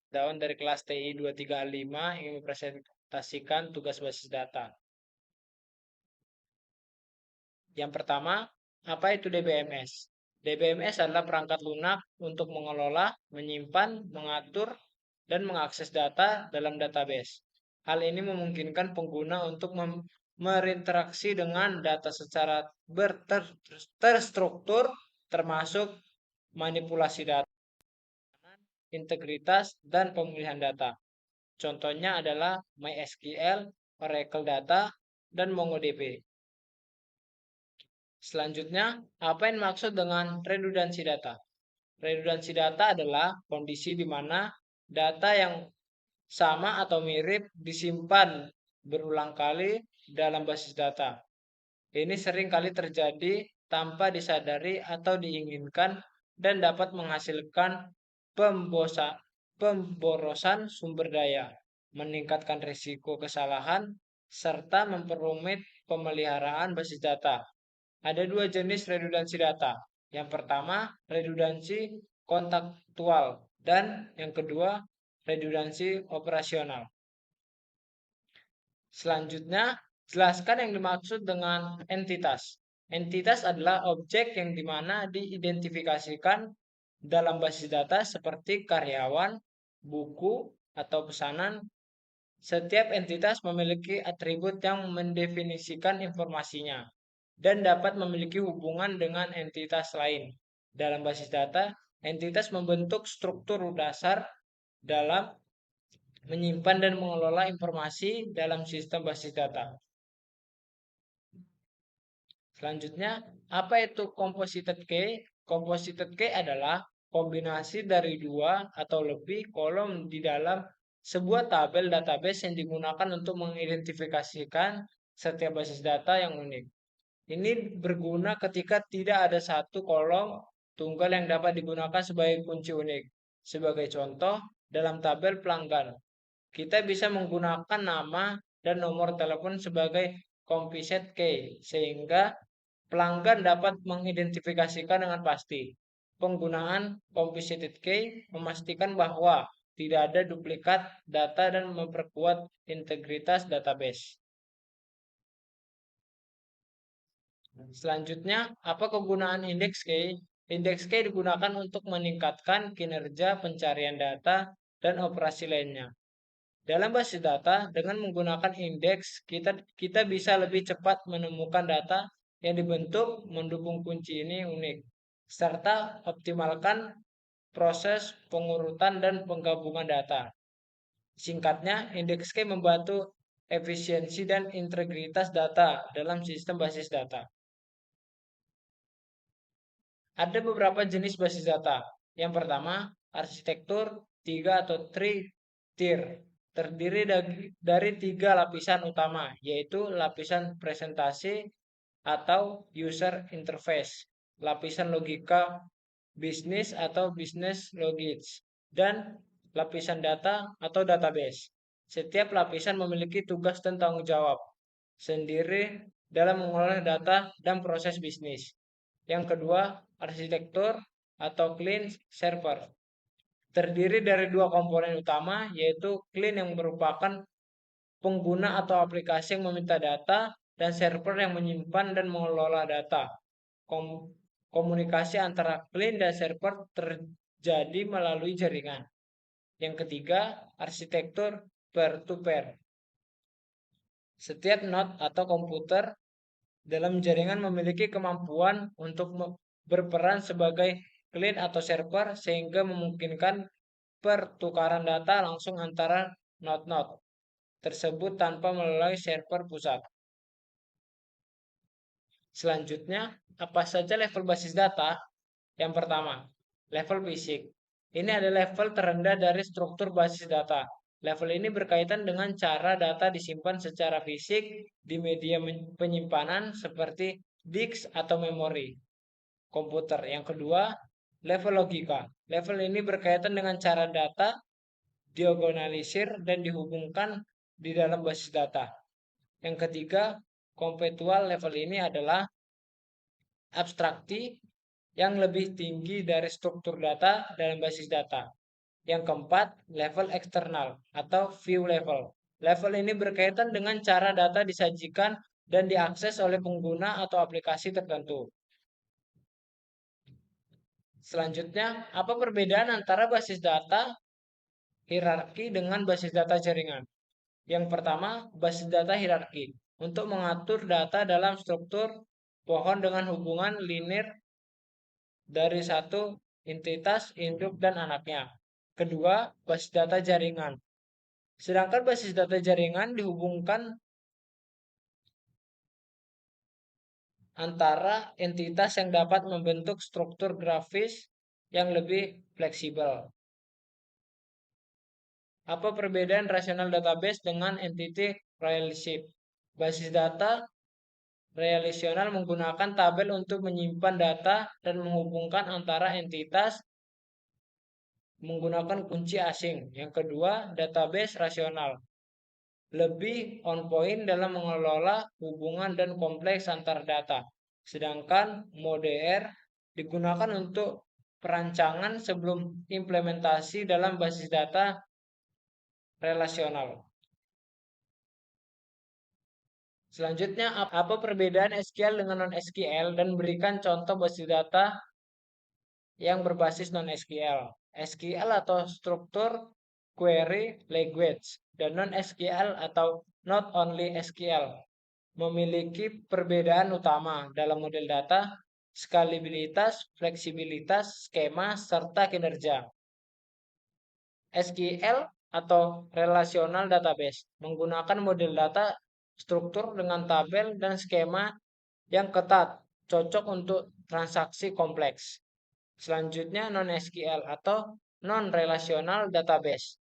Daun dari kelas TI 235 ingin mempresentasikan tugas basis data. Yang pertama, apa itu DBMS? DBMS adalah perangkat lunak untuk mengelola, menyimpan, mengatur, dan mengakses data dalam database. Hal ini memungkinkan pengguna untuk berinteraksi dengan data secara terstruktur, termasuk manipulasi data, integritas, dan pemulihan data. Contohnya adalah MySQL, Oracle Data, dan MongoDB. Selanjutnya, apa yang dimaksud dengan redundansi data? Redundansi data adalah kondisi di mana data yang sama atau mirip disimpan berulang kali dalam basis data. Ini sering kali terjadi tanpa disadari atau diinginkan dan dapat menghasilkan pemborosan sumber daya, meningkatkan risiko kesalahan, serta memperumit pemeliharaan basis data. Ada dua jenis redundansi data. Yang pertama, redundansi kontekstual dan yang kedua, redundansi operasional. Selanjutnya, jelaskan yang dimaksud dengan entitas. Entitas adalah objek yang dimana diidentifikasikan dalam basis data seperti karyawan, buku, atau pesanan. Setiap entitas memiliki atribut yang mendefinisikan informasinya dan dapat memiliki hubungan dengan entitas lain. Dalam basis data, entitas membentuk struktur dasar dalam menyimpan dan mengelola informasi dalam sistem basis data. Selanjutnya, apa itu composited key? Composited key adalah kombinasi dari dua atau lebih kolom di dalam sebuah tabel database yang digunakan untuk mengidentifikasikan setiap basis data yang unik. Ini berguna ketika tidak ada satu kolom tunggal yang dapat digunakan sebagai kunci unik. Sebagai contoh, dalam tabel pelanggan, kita bisa menggunakan nama dan nomor telepon sebagai composite key, sehingga pelanggan dapat mengidentifikasikan dengan pasti. Penggunaan composite key memastikan bahwa tidak ada duplikat data dan memperkuat integritas database. Selanjutnya, apa kegunaan indeks key? Indeks key digunakan untuk meningkatkan kinerja pencarian data dan operasi lainnya. Dalam basis data, dengan menggunakan indeks, kita bisa lebih cepat menemukan data yang dibentuk mendukung kunci ini unik, serta optimalkan proses pengurutan dan penggabungan data. Singkatnya, indeks key membantu efisiensi dan integritas data dalam sistem basis data. Ada beberapa jenis basis data. Yang pertama, arsitektur 3 atau 3-tier. Terdiri dari 3 lapisan utama, yaitu lapisan presentasi atau user interface, lapisan logika bisnis atau business logic, dan lapisan data atau database. Setiap lapisan memiliki tugas dan tanggung jawab sendiri dalam mengolah data dan proses bisnis. Yang kedua, arsitektur atau clean server. Terdiri dari dua komponen utama, yaitu clean yang merupakan pengguna atau aplikasi yang meminta data, dan server yang menyimpan dan mengelola data. Komunikasi antara clean dan server terjadi melalui jaringan. Yang ketiga, arsitektur peer-to-peer. Setiap node atau komputer dalam jaringan memiliki kemampuan untuk berperan sebagai client atau server sehingga memungkinkan pertukaran data langsung antara node-node tersebut tanpa melalui server pusat. Selanjutnya, apa saja level basis data? Yang pertama, level fisik. Ini adalah level terendah dari struktur basis data. Level ini berkaitan dengan cara data disimpan secara fisik di media penyimpanan seperti disk atau memori komputer. Yang kedua, level logika. Level ini berkaitan dengan cara data diorganisir dan dihubungkan di dalam basis data. Yang ketiga, konseptual level ini adalah abstraksi yang lebih tinggi dari struktur data dalam basis data. Yang keempat, level eksternal atau view level. Level ini berkaitan dengan cara data disajikan dan diakses oleh pengguna atau aplikasi tertentu. Selanjutnya, apa perbedaan antara basis data hierarki dengan basis data jaringan? Yang pertama, basis data hierarki untuk mengatur data dalam struktur pohon dengan hubungan linear dari satu entitas induk dan anaknya. Kedua, basis data jaringan. Sedangkan basis data jaringan dihubungkan antara entitas yang dapat membentuk struktur grafis yang lebih fleksibel. Apa perbedaan rasional database dengan entity relationship? Basis data relasional menggunakan tabel untuk menyimpan data dan menghubungkan antara entitas menggunakan kunci asing. Yang kedua, database rasional lebih on point dalam mengelola hubungan dan kompleks antar data. Sedangkan mode R digunakan untuk perancangan sebelum implementasi dalam basis data relasional. Selanjutnya, apa perbedaan SQL dengan non-SQL dan berikan contoh basis data yang berbasis non-SQL. SQL atau struktur query language dan non-SQL atau not only SQL memiliki perbedaan utama dalam model data, skalabilitas, fleksibilitas, skema, serta kinerja. SQL atau Relational Database menggunakan model data struktur dengan tabel dan skema yang ketat, cocok untuk transaksi kompleks. Selanjutnya non-SQL atau non-relational database.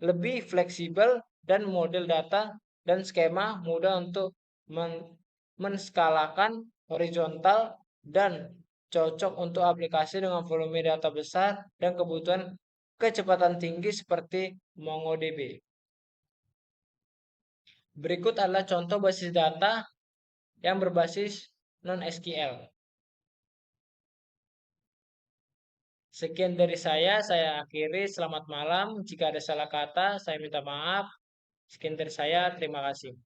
Lebih fleksibel dan model data dan skema mudah untuk menskalakan horizontal dan cocok untuk aplikasi dengan volume data besar dan kebutuhan kecepatan tinggi seperti MongoDB. Berikut adalah contoh basis data yang berbasis non-SQL. Sekian dari saya akhiri. Selamat malam. Jika ada salah kata, saya minta maaf. Sekian dari saya, terima kasih.